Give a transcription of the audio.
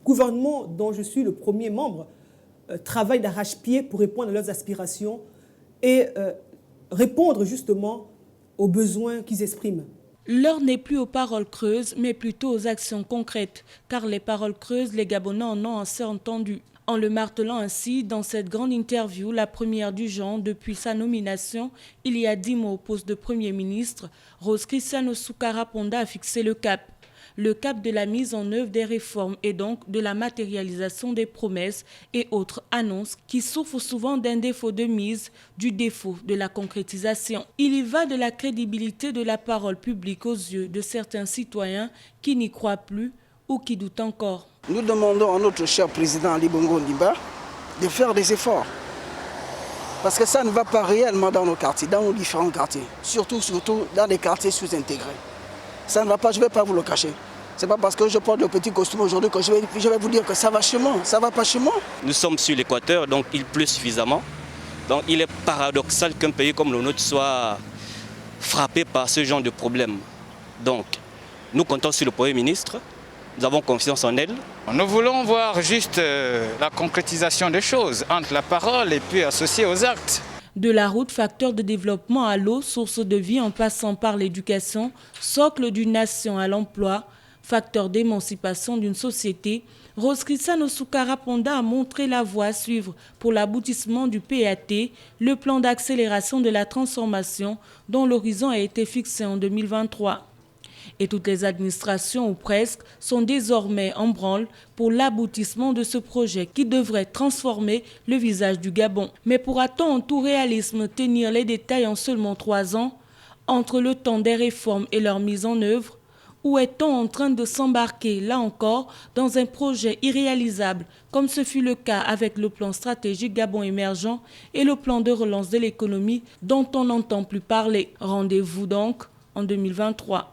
gouvernement dont je suis le premier membre travaille d'arrache-pied pour répondre à leurs aspirations et répondre justement aux besoins qu'ils expriment. L'heure n'est plus aux paroles creuses, mais plutôt aux actions concrètes, car les paroles creuses, les Gabonais en ont assez entendu. En le martelant ainsi, dans cette grande interview, la première du genre depuis sa nomination, il y a 10 mois au poste de Premier ministre, Rose Christiane Osunkara Ponda a fixé le cap. Le cap de la mise en œuvre des réformes et donc de la matérialisation des promesses et autres annonces qui souffrent souvent d'un défaut de mise, du défaut de la concrétisation. Il y va de la crédibilité de la parole publique aux yeux de certains citoyens qui n'y croient plus ou qui doutent encore. Nous demandons à notre cher président Ali Bongo Ondimba de faire des efforts. Parce que ça ne va pas réellement dans nos quartiers, dans nos différents quartiers. Surtout dans les quartiers sous-intégrés. Ça ne va pas, je ne vais pas vous le cacher. Ce n'est pas parce que je porte le petit costume aujourd'hui que je vais vous dire que ça va chez moi. Ça ne va pas chez moi. Nous sommes sur l'équateur, donc il pleut suffisamment. Donc il est paradoxal qu'un pays comme le nôtre soit frappé par ce genre de problème. Donc nous comptons sur le Premier ministre. Nous avons confiance en elle. Nous voulons voir juste la concrétisation des choses, entre la parole et puis associée aux actes. De la route, facteur de développement à l'eau, source de vie en passant par l'éducation, socle d'une nation à l'emploi, facteur d'émancipation d'une société, Rose Christiane Osunkara Ponda a montré la voie à suivre pour l'aboutissement du PAT, le plan d'accélération de la transformation dont l'horizon a été fixé en 2023. Et toutes les administrations, ou presque, sont désormais en branle pour l'aboutissement de ce projet qui devrait transformer le visage du Gabon. Mais pourra-t-on en tout réalisme tenir les détails en seulement 3 ans, entre le temps des réformes et leur mise en œuvre? Ou est-on en train de s'embarquer, là encore, dans un projet irréalisable, comme ce fut le cas avec le plan stratégique Gabon émergent et le plan de relance de l'économie dont on n'entend plus parler? Rendez-vous donc en 2023.